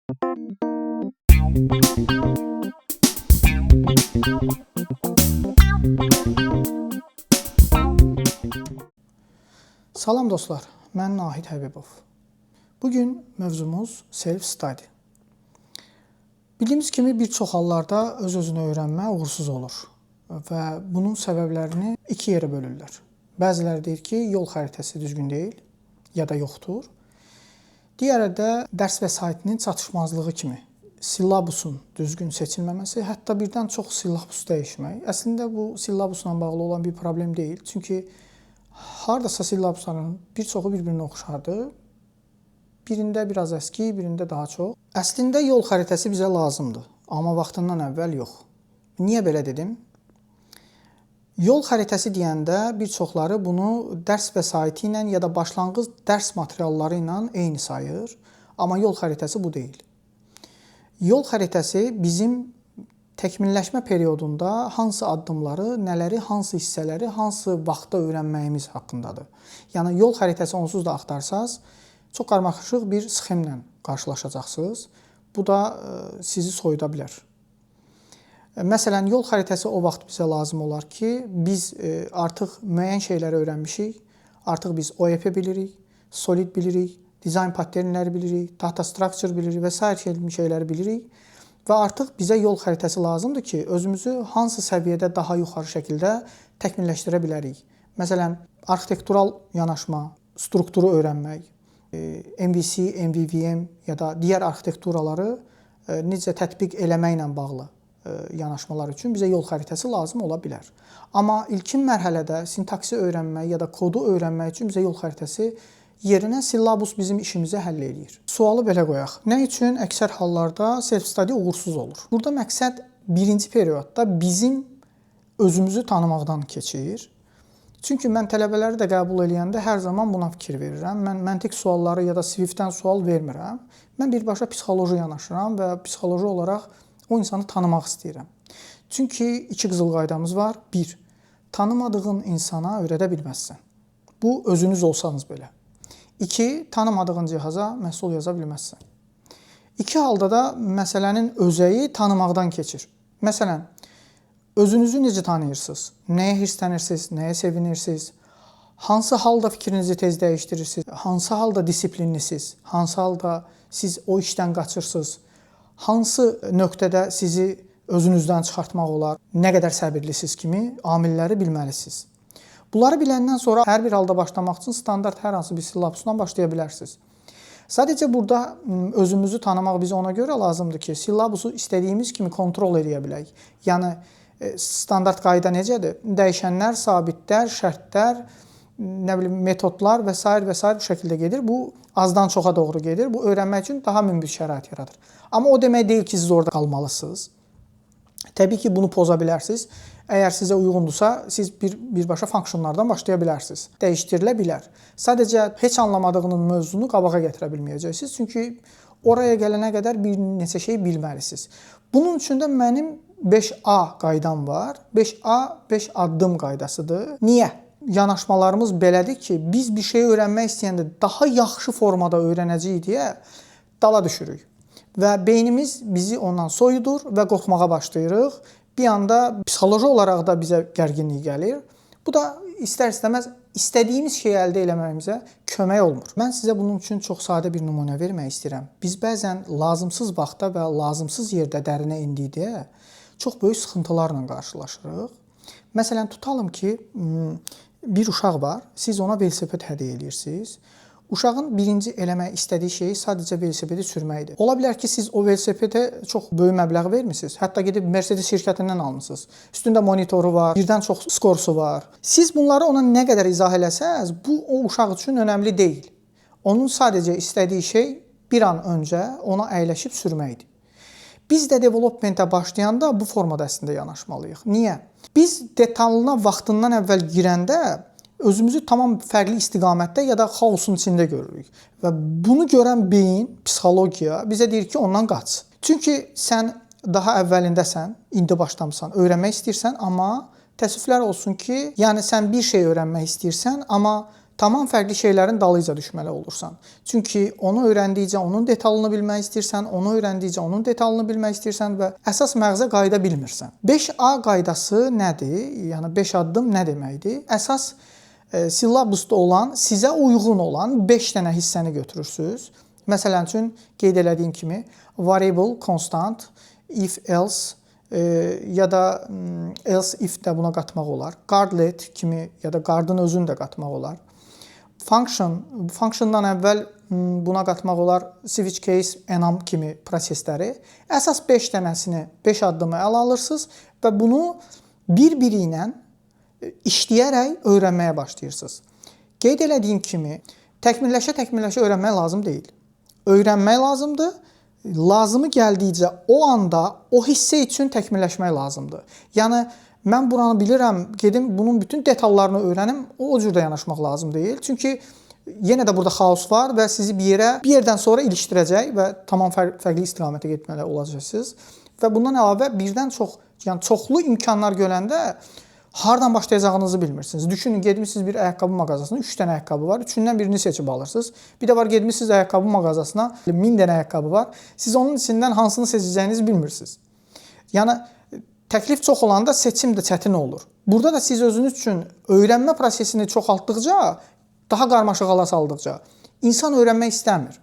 Salam dostlar, mən Nahid Həbibov. Bugün mövzumuz self-study. Bildiyimiz kimi bir çox hallarda öz-özünü öyrənmə uğursuz olur və bunun səbəblərini iki yerə bölürlər. Bəziləri deyir ki, yol xəritəsi düzgün deyil ya da yoxdur. Digəri də dərs vəsaitinin çatışmazlığı kimi sillabusun düzgün seçilməməsi, hətta birdən çox sillabus dəyişmək. Əslində bu sillabusla bağlı olan bir problem deyil. Çünki hardasa sillabusların bir çoxu bir-birinə oxşardır. Birində biraz əski, birində daha çox. Əslində yol xəritəsi bizə lazımdır, amma vaxtından əvvəl yox. Niyə belə dedim? Yol xəritəsi deyəndə bir çoxları bunu dərs vəsaiti ilə ya da başlanğıc dərs materialları ilə eyni sayır, amma yol xəritəsi bu deyil. Yol xəritəsi bizim təkmilləşmə periodunda hansı addımları, nələri, hansı hissələri, hansı vaxtda öyrənməyimiz haqqındadır. Yəni yol xəritəsi onsuz da axtarsaz, çox qarmaşıq bir sxemlə qarşılaşacaqsınız. Bu da sizi soyuda bilər. Məsələn, yol xəritəsi o vaxt bizə lazım olar ki, biz artıq müəyyən şeyləri öyrənmişik, artıq biz OOP bilirik, Solid bilirik, dizayn patternləri bilirik, data structure bilirik və sair şeyləri bilirik və artıq bizə yol xəritəsi lazımdır ki, özümüzü hansı səviyyədə daha yuxarı şəkildə təkmilləşdirə bilərik. Məsələn, arxitektural yanaşma, strukturu öyrənmək, MVC, MVVM ya da digər arxitekturaları necə tətbiq eləməklə bağlı yanaşmalar üçün bizə yol xəritəsi lazım ola bilər. Amma ilkin mərhələdə sintaksi öyrənmək ya da kodu öyrənmək üçün bizə yol xəritəsi yerinə sillabus bizim işimizi həll eləyir. Sualı belə qoyaq. Nə üçün əksər hallarda self-study uğursuz olur? Burada məqsəd birinci periodda bizim özümüzü tanımaqdan keçir. Çünki mən tələbələri də qəbul eləyəndə hər zaman buna fikir verirəm. Mən məntiq sualları ya da Swift-dən sual vermirəm. Mən birbaşa psixoloji yanaşıram və psixoloji olaraq o insanı tanımaq istəyirəm. Çünki iki qızıl qaydamız var. 1. Tanımadığın insana öyrədə bilməzsən. Bu, özünüz olsanız belə. 2. Tanımadığın cihaza məhsul yaza bilməzsən. İki halda da məsələnin özəyi tanımaqdan keçir. Məsələn, özünüzü necə tanıyırsınız? Nəyə hirslənirsiniz? Nəyə sevinirsiniz? Hansı halda fikrinizi tez dəyişdirirsiniz? Hansı halda disiplinlisiniz? Hansı halda siz o işdən qaçırsınız? Hansı nöqtədə sizi özünüzdən çıxartmaq olar? Nə qədər səbirlisiniz kimi amilləri bilməlisiniz. Bunları biləndən sonra hər bir halda başlamaq üçün standart hər hansı bir sillabusdan başlaya bilərsiniz. Sadəcə burada özümüzü tanımaq bizə ona görə lazımdır ki, sillabusu istədiyimiz kimi kontrol edə bilək. Yəni standart qayda necədir? Dəyişənlər, sabitlər, şərtlər, metodlar və s. bu şəkildə gedir. Bu azdan çoxa doğru gedir. Bu öyrənmək üçün daha münbit şərait yaradır. Amma o demək deyil ki, siz orada qalmalısınız. Təbii ki, bunu poza bilərsiniz. Əgər sizə uyğundursa, siz birbaşa funksiyonlardan başlaya bilərsiniz. Dəyişdirilə bilər. Sadəcə heç anlamadığınız mövzunu qabağa gətirə bilməyəcəksiniz. Çünki oraya gələnə qədər bir neçə şey bilməlisiniz. Bunun üçün də mənim 5A qaydam var. 5A 5 addım qaydasıdır. Niyə? Yanaşmalarımız belədir ki, biz bir şey öyrənmək istəyəndə daha yaxşı formada öyrənəcəyik deyə dala düşürük. Və beynimiz bizi ondan soyudur və qorxmağa başlayırıq. Bir anda psixoloji olaraq da bizə gərginlik gəlir. Bu da istər-istəməz istədiyimiz şeyi əldə etməyimizə kömək olmur. Mən sizə bunun üçün çox sadə bir nümunə vermək istəyirəm. Biz bəzən lazımsız vaxtda və lazımsız yerdə dərinə indikdə çox böyük sıxıntılarla qarşılaşırıq. Məsələn, tutalım ki, bir uşaq var, siz ona velosiped hədiyyə edirsiniz. Uşağın birinci eləmək istədiyi şey sadəcə velosipedi sürməkdir. Ola bilər ki, siz o velosipedə çox böyük məbləğ vermisiniz. Hətta gedib Mercedes şirkətindən almısınız. Üstündə monitoru var, birdən çox skorsu var. Siz bunları ona nə qədər izah eləsəz, bu o uşaq üçün önəmli deyil. Onun sadəcə istədiyi şey bir an öncə ona əyləşib sürməkdir. Biz də developmentə başlayanda bu formada əslində yanaşmalıyıq. Niyə? Biz detalına vaxtından əvvəl girəndə özümüzü tamam fərqli istiqamətdə ya da xaosun içində görürük. Və bunu görən beyin, psixologiya bizə deyir ki, ondan qaç. Çünki sən daha əvvəlindəsən, indi başlamısan, öyrənmək istəyirsən, amma təəssüflər olsun ki, yəni sən bir şey öyrənmək istəyirsən, amma tamam fərqli şeylərin dalıyca düşməli olursan. Çünki onu öyrəndikcə onun detalını bilmək istəyirsən, onu öyrəndikcə onun detalını bilmək istəyirsən və əsas məğzə qayıda bilmirsən. 5A qaydası nədir? Yəni 5 addım nə deməkdir? Əsas sillabusda olan, sizə uyğun olan 5 dənə hissəni götürürsüz. Məsələn üçün qeyd elədiyim kimi variable, constant, if else ya da else if də buna qatmaq olar. Guardlet kimi ya da guardın özünü də qatmaq olar. Functiondan əvvəl buna qatmaq olar switch case, enum kimi prosesləri. Əsas 5 dənəsini, 5 addımı ələ alırsınız və bunu bir-biri ilə işləyərək öyrənməyə başlayırsınız. Qeyd elədiyim kimi təkmilləşə öyrənmək lazım deyil. Öyrənmək lazımdır. Lazımı gəldikcə o anda o hissə üçün təkmilləşmək lazımdır. Yəni mən buranı bilirəm, gedim bunun bütün detallarını öyrənim, o cür də yanaşmaq lazım deyil. Çünki yenə də burada xaos var və sizi bir yerdən sonra ilişdirəcək və tamam fərqli istiqamətə getməli olacaqsınız. Və bundan əlavə birdən çox, yəni çoxlu imkanlar görəndə hardan başlayacağınızı bilmirsiniz. Düşünün, gedmişsiniz bir ayaqqabı mağazasına, 3 dənə ayaqqabı var, üçündən birini seçib alırsınız. Bir də var, gedmişsiniz ayaqqabı mağazasına, 1000 dənə ayaqqabı var. Siz onun içindən hansını seçəcəyinizi bilmirsiniz. Yəni təklif çox olanda seçim də çətin olur. Burada da siz özünüz üçün öyrənmə prosesini çoxaltdıqca, daha qarmaşıq hala saldıqca insan öyrənmək istəmir.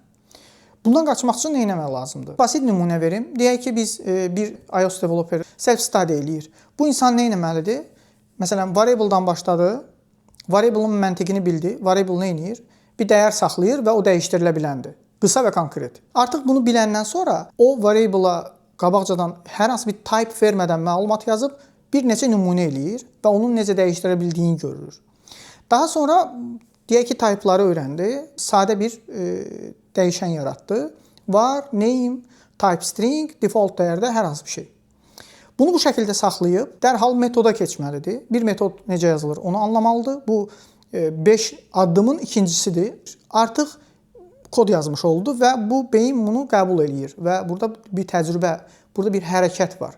Bundan qaçmaq üçün nə etmək lazımdır? Basit nümunə verim. Deyək ki, biz bir iOS developer self-study eləyir. Bu insan nə etməlidir? Məsələn, variable-dan başladı, variable-ın məntiqini bildi, variable nə edir? Bir dəyər saxlayır və o dəyişdirilə biləndir. Qısa və konkret. Artıq bunu biləndən sonra o variable-a qabaqcadan hər hansı bir type vermədən məlumat yazıb bir neçə nümunə eləyir və onun necə dəyişdirə bildiyini görür. Daha sonra deyək ki, type-ları öyrəndi, sadə bir dəyişən yaratdı. Var, name, type string, default dəyərdə hər hansı bir şey. Bunu bu şəkildə saxlayıb dərhal metoda keçməlidir. Bir metod necə yazılır onu anlamalıdır. Bu 5 addımın ikincisidir. Artıq kod yazmış oldu və bu beyin bunu qəbul eləyir və burada bir təcrübə, burada bir hərəkət var.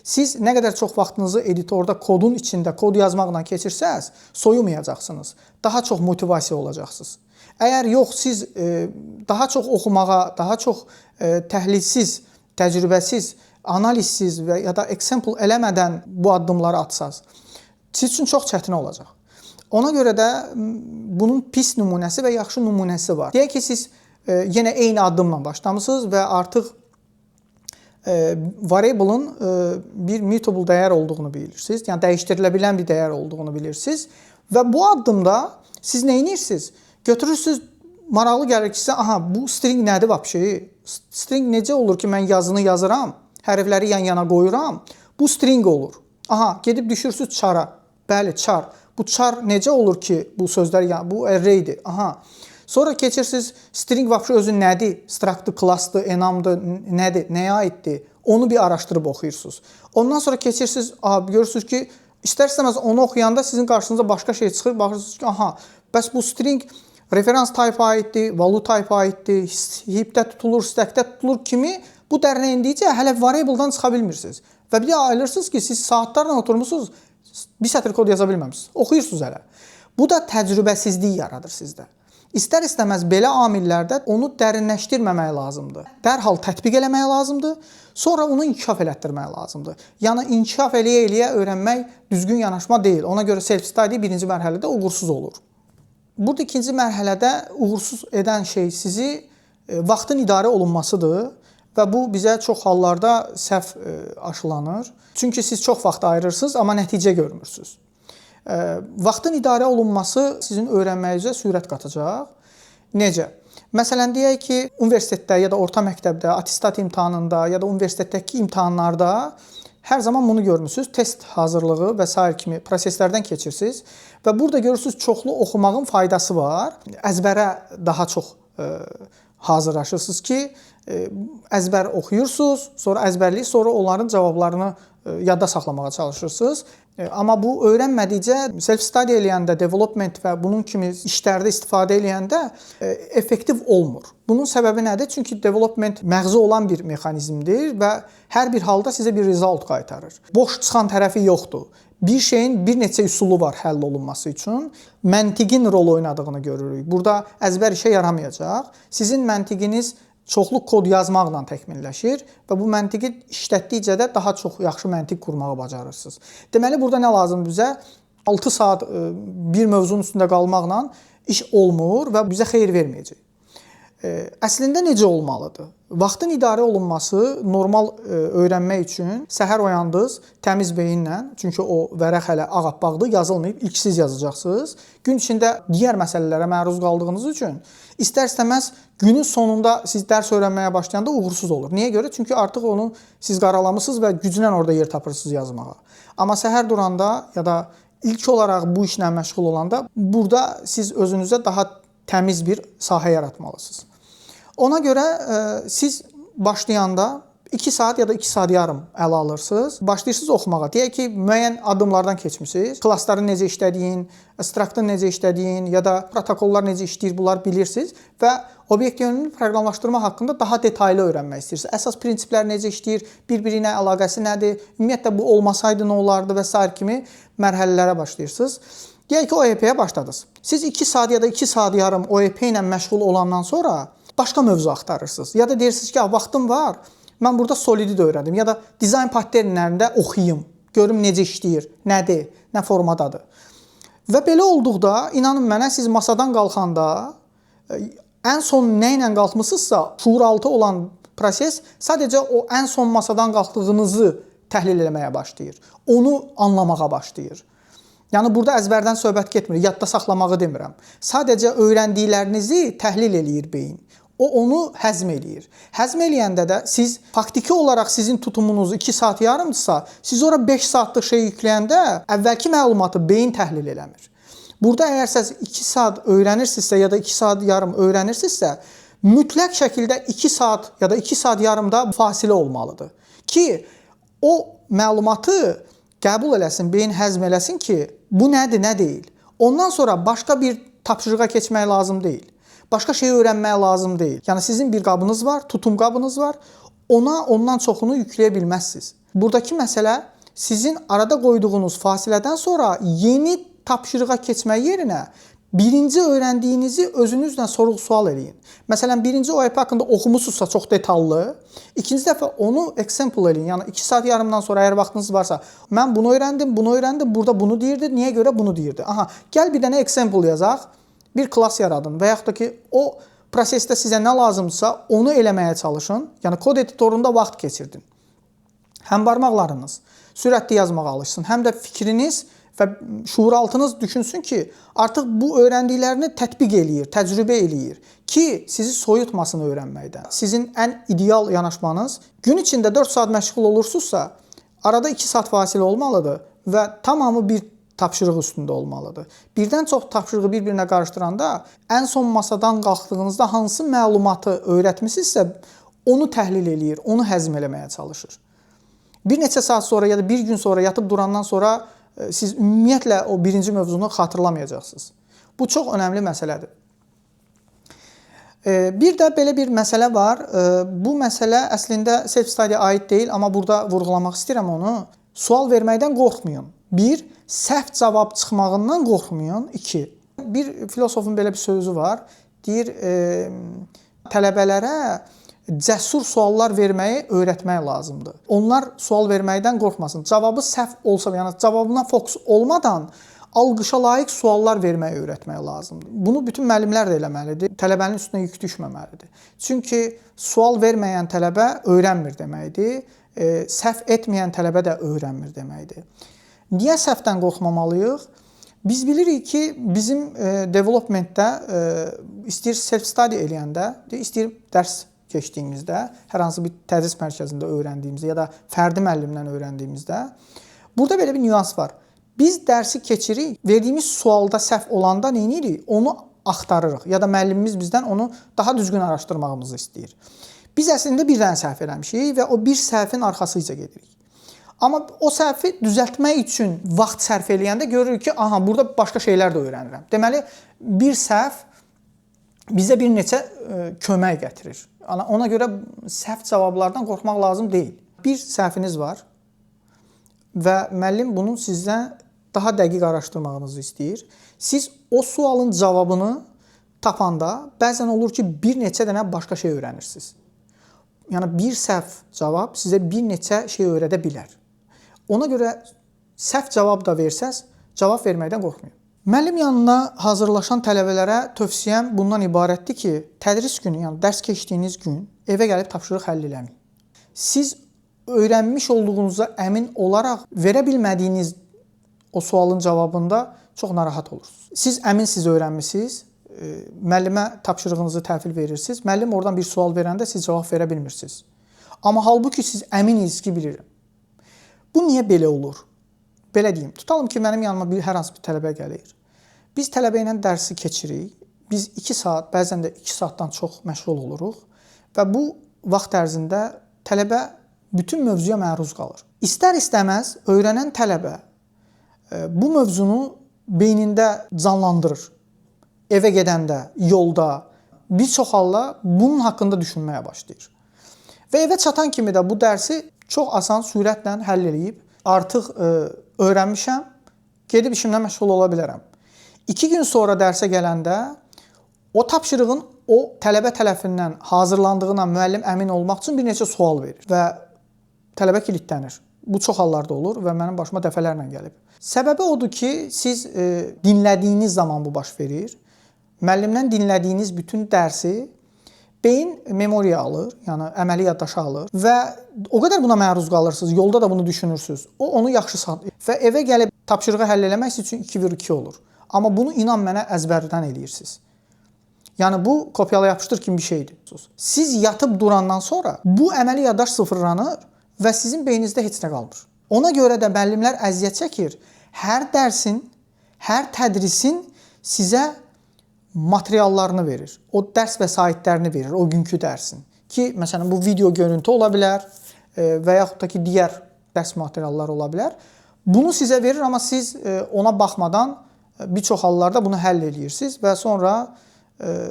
Siz nə qədər çox vaxtınızı editorda kodun içində kod yazmaqla keçirsəz, soyumayacaqsınız. Daha çox motivasiya olacaqsınız. Əgər yox, siz daha çox oxumağa, daha çox təhlilsiz, təcrübəsiz, analizsiz və ya da example eləmədən bu addımları atsaz, siz üçün çox çətin olacaq. Ona görə də bunun pis nümunəsi və yaxşı nümunəsi var. Deyək ki, siz yenə eyni addımla başlamısınız və artıq variable-ın bir mutable dəyər olduğunu bilirsiniz. Yəni dəyişdirilə bilən bir dəyər olduğunu bilirsiniz və bu addımda siz nə edirsiniz? Götürürsünüz, maraqlı gəlir ki, aha, bu string nədir vəbşi? String necə olur ki, mən yazını yazıram, hərfləri yan-yana qoyuram, bu string olur. Aha, gedib düşürsünüz chara. Bəli, char. Bu char necə olur ki, bu sözlər, yəni bu arraydir. Aha. Sonra keçirsiniz, string vəbşi özü nədir? Structdır, classdır, enumdur, nədir, nəyə aiddir? Onu bir araşdırıb oxuyursunuz. Ondan sonra keçirsiniz, görürsünüz ki, istər-istəməz onu oxuyanda sizin qarşınıza başqa şey çıxır. Baxırsınız ki, aha, bəs bu string reference type aiddir, value type aiddir, heapdə tutulur, stackdə tutulur kimi bu dərinə indikcə hələ variable-dan çıxa bilmirsiniz. Və bir də ayılırsınız ki, siz saatlarla oturmuşsunuz, bir sətr kod yaza bilməmişsiniz. Oxuyursunuz hələ. Bu da təcrübəsizlik yaradır sizdə. İstər-istəməz belə amillərdə onu dərinləşdirməmək lazımdır. Dərhal tətbiq eləmək lazımdır, sonra onu inkişaf elətdirmək lazımdır. Yəni inkişaf eləyə-eləyə öyrənmək düzgün yanaşma deyil. Ona görə self-study birinci mərhələdə uğursuz olur. Burada ikinci mərhələdə uğursuz edən şey sizi vaxtın idarə olunmasıdır. Və bu bizə çox hallarda səhv aşılanır. Çünki siz çox vaxt ayırırsınız, amma nəticə görmürsünüz. Vaxtın idarə olunması sizin öyrənməyinizə sürət qatacaq. Necə? Məsələn, deyək ki, universitetdə ya da orta məktəbdə, attestat imtahanında ya da universitetdəki imtahanlarda hər zaman bunu görmürsünüz. Test hazırlığı və s. kimi proseslərdən keçirsiniz və burada görürsünüz çoxlu oxumağın faydası var. Əzbərə daha çox hazırlaşırsınız ki, əzbər oxuyursunuz, sonra əzbərləyib, sonra onların cavablarını yadda saxlamağa çalışırsınız. Amma bu öyrənmədikcə self-study eləyəndə, development və bunun kimi işlərdə istifadə eləyəndə effektiv olmur. Bunun səbəbi nədir? Çünki development məğzi olan bir mexanizmdir və hər bir halda sizə bir result qaytarır. Boş çıxan tərəfi yoxdur. Bir şeyin bir neçə üsulu var həll olunması üçün. Məntiqin rol oynadığını görürük. Burada əzbər işə yaramayacaq. Sizin məntiqiniz çoxlu kod yazmaqla təkmilləşir və bu məntiqi işlətdikcə də daha çox yaxşı məntiq qurmağı bacarırsınız. Deməli, burada nə lazımdır bizə? 6 saat bir mövzunun üstündə qalmaqla iş olmur və bizə xeyir verməyəcək. Əslində necə olmalıdır? Vaxtın idarə olunması normal öyrənmək üçün səhər oyandınız təmiz beyinlə, çünki o vərəq hələ ağappaqdır, yazılmayıb, ilk siz yazacaqsınız. Gün içində digər məsələlərə məruz qaldığınız üçün istər-istəməz günün sonunda siz dərs öyrənməyə başlayanda uğursuz olur. Niyə görə? Çünki artıq onu siz qaralamısınız və güclə orada yer tapırsınız yazmağa. Amma səhər duranda ya da ilk olaraq bu işlə məşğul olanda burada siz özünüzə daha təmiz bir sahə yaratmalısınız. Ona görə siz başlayanda 2 saat ya da 2 saat yarım ələ alırsınız. Başlayırsınız oxumağa. Deyək ki, müəyyən addımlardan keçmisiniz. Klassların necə işlədiyin, struktun necə işlədiyin ya da protokollar necə işləyir, bunlar bilirsiniz və obyekt yönümlü proqramlaşdırma haqqında daha detaylı öyrənmək istəyirsiniz. Əsas prinsiplər necə işləyir, bir-biri ilə əlaqəsi nədir, ümumiyyətlə bu olmasaydı nə olardı və s. kimi mərhələlərə başlayırsınız. Deyək ki, OEP-yə başladınız. Siz 2 saat ya da 2 saat yarım OEP ilə məşğul olandan sonra başqa mövzu axtarırsınız. Ya da deyirsiniz ki, vaxtım var, mən burada Solid-i də öyrəndim. Ya da dizayn paternlərində oxuyum, görüm necə işləyir, nədir, nə formadadır. Və belə olduqda, inanın mənə, siz masadan qalxanda ən son nə ilə qalxmısınızsa, şuuraltı olan proses sadəcə o ən son masadan qalxdığınızı təhlil eləməyə başlayır. Onu anlamağa başlayır. Yəni, burada əzbərdən söhbət getmir, yadda saxlamağı demirəm. Sadəcə öyrəndiklərinizi təhlil eləyir beyin. O onu həzm eləyir. Həzm eləyəndə də siz faktiki olaraq sizin tutumunuz 2 saat yarımdırsa, siz ora 5 saatlıq şey yükləyəndə əvvəlki məlumatı beyin təhlil eləmir. Burada əgər siz 2 saat öyrənirsinizsə ya da 2 saat yarım öyrənirsinizsə, mütləq şəkildə 2 saat ya da 2 saat yarımda fasilə olmalıdır. Ki, o məlumatı qəbul eləsin, beyin həzm eləsin ki, bu nədir, nə deyil. Ondan sonra başqa bir tapşırığa keçmək lazım deyil. Başqa şey öyrənmək lazım deyil. Yəni, sizin bir qabınız var, tutum qabınız var. Ondan çoxunu yükləyə bilməzsiniz. Buradakı məsələ sizin arada qoyduğunuz fasilədən sonra yeni tapşırığa keçmək yerinə birinci öyrəndiyinizi özünüzlə sorğu-sual eləyin. Məsələn, birinci OEP haqqında oxumusunuzsa çox detallı, ikinci dəfə onu example eləyin. Yəni, 2 saat yarımdan sonra əgər vaxtınız varsa, mən bunu öyrəndim, burada bunu deyirdi, niyə görə bunu deyirdi? Aha, gəl bir dənə example yazaq, bir klass yaradın və yaxud da ki, o prosesdə sizə nə lazımdırsa, onu eləməyə çalışın. Yəni, kod editorunda vaxt keçirdin. Həm barmaqlarınız sürətli yazmağa alışsın, həm də fikriniz və şuuraltınız düşünsün ki, artıq bu öyrəndiklərini tətbiq eləyir, təcrübə eləyir ki, sizi soyutmasın öyrənməkdən. Sizin ən ideal yanaşmanız, gün içində 4 saat məşğul olursunuzsa, arada 2 saat fasilə olmalıdır və tamamı bir tapşırıq üstündə olmalıdır. Birdən çox tapşırığı bir-birinə qarışdıranda, ən son masadan qalxdığınızda hansı məlumatı öyrətmisinizsə, onu təhlil eləyir, onu həzm eləməyə çalışır. Bir neçə saat sonra ya da bir gün sonra yatıb durandan sonra siz ümumiyyətlə o birinci mövzunu xatırlamayacaqsınız. Bu çox önəmli məsələdir. Bir də belə bir məsələ var. Bu məsələ əslində self-study aid deyil, amma burada vurğulamaq istəyirəm onu. Sual verməkdən qorxmayın. 1. Səhv cavab çıxmağından qorxmayın. 2. Bir filosofun belə bir sözü var. Deyir, tələbələrə cəsur suallar verməyi öyrətmək lazımdır. Onlar sual verməkdən qorxmasın. Cavabı səhv olsa, yəni cavabına fokus olmadan alqışa layiq suallar verməyi öyrətmək lazımdır. Bunu bütün müəllimlər də eləməlidir. Tələbənin üstünə yük düşməməlidir. Çünki sual verməyən tələbə öyrənmir deməkdir. Səhv etməyən tələbə də öyrənmir deməkdir. Niyə səhvdən qorxmamalıyıq? Biz bilirik ki, bizim developmentdə istəyir self-study eləyəndə, istəyir dərs keçdiyimizdə, hər hansı bir tədris mərkəzində öyrəndiyimizdə ya da fərdi müəllimdən öyrəndiyimizdə, burada belə bir nüans var. Biz dərsi keçirik, verdiyimiz sualda səhv olanda nə edirik? Onu axtarırıq ya da müəllimimiz bizdən onu daha düzgün araşdırmağımızı istəyir. Biz əslində bir dənə səhv eləmişik və o bir səhvin arxasıca gedirik. Amma o səhvi düzəltmək üçün vaxt sərf eləyəndə görürük ki, aha, burada başqa şeylər də öyrənirəm. Deməli, bir səhv bizə bir neçə kömək gətirir. Ona görə səhv cavablardan qorxmaq lazım deyil. Bir səhviniz var. və müəllim bunun sizdən daha dəqiq araşdırmağınızı istəyir. Siz o sualın cavabını tapanda bəzən olur ki, bir neçə dənə başqa şey öyrənirsiniz. Yəni bir səhv cavab sizə bir neçə şey öyrədə bilər. Ona görə səhv cavab da versəz, cavab verməkdən qorxmayın. Müəllim yanına hazırlaşan tələbələrə tövsiyəm bundan ibarətdir ki, tədris günü, yəni dərs keçdiyiniz gün evə gəlib tapşırıq həll eləməyin. Siz öyrənmiş olduğunuza əmin olaraq verə bilmədiyiniz o sualın cavabında çox narahat olursunuz. Siz əminsiz öyrənmisiniz, müəllimə tapşırığınızı təhvil verirsiniz. Müəllim oradan bir sual verəndə siz cavab verə bilmirsiniz. Amma halbuki siz əminsiniz ki, bilirəm. Bu niyə belə olur? Belə deyim, tutalım ki, mənim yanıma hər hansı bir tələbə gəlir. Biz tələbə ilə dərsi keçirik. Biz 2 saat, bəzən də 2 saatdan çox məşğul oluruq və bu vaxt ərzində tələbə bütün mövzuya məruz qalır. İstər-istəməz öyrənən tələbə bu mövzunu beynində canlandırır. Evə gedəndə, yolda, bir çox halda bunun haqqında düşünməyə başlayır. Və evə çatan kimi də bu dərsi çox asan sürətlə həll edib, artıq öyrənmişəm, gedib işimlə məşğul ola bilərəm. 2 gün sonra dərsə gələndə o tapşırığın o tələbə tərəfindən hazırlandığına müəllim əmin olmaq üçün bir neçə sual verir və tələbə kilitlənir. Bu çox hallarda olur və mənim başıma dəfələrlə gəlib. Səbəbi odur ki, siz dinlədiyiniz zaman bu baş verir. Müəllimdən dinlədiyiniz bütün dərsi beyin memoriya alır, yəni əməli yaddaşa alır və o qədər buna məruz qalırsınız, yolda da bunu düşünürsünüz. O onu yaxşı saxlayır və evə gəlib tapşırığı həll eləmək üçün 2/2 olur. Amma bunu inan mənə əzbərdən eləyirsiniz. Yəni bu kopyala yapışdır kimi bir şeydir. Siz yatıb durandan sonra bu əməli yaddaş sıfırlanır və sizin beyninizdə heç nə qalmır. Ona görə də müəllimlər əziyyət çəkir. Hər dərsin, hər tədrisin sizə materiallarını verir. O dərs vəsaitlərini verir, o günkü dərsin. Ki, məsələn, bu video görüntü ola bilər və yaxud da ki, digər dərs materialları ola bilər. Bunu sizə verir, amma siz ona baxmadan bir çox hallarda bunu həll edirsiniz və sonra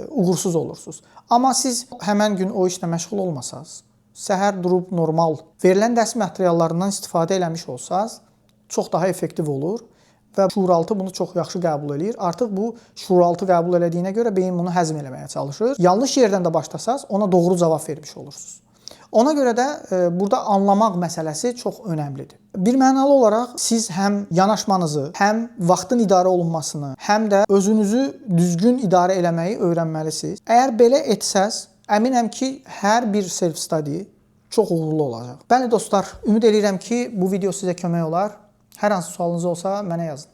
uğursuz olursunuz. Amma siz həmən gün o işlə məşğul olmasanız, səhər durub normal verilən dərs materiallarından istifadə eləmiş olsanız, çox daha effektiv olur. Və şuuraltı bunu çox yaxşı qəbul edir. Artıq bu şuuraltı qəbul elədiyinə görə beyin bunu həzm eləməyə çalışır. Yanlış yerdən də başlasanız ona doğru cavab vermiş olursunuz. Ona görə də burada anlamaq məsələsi çox önəmlidir. Bir mənalı olaraq siz həm yanaşmanızı, həm vaxtın idarə olunmasını, həm də özünüzü düzgün idarə eləməyi öyrənməlisiniz. Əgər belə etsəz, əminəm ki, hər bir self-study çox uğurlu olacaq. Bəli dostlar, ümid edirəm ki, bu video sizə kömək olar. Hər hansı sualınız olsa mənə yazın.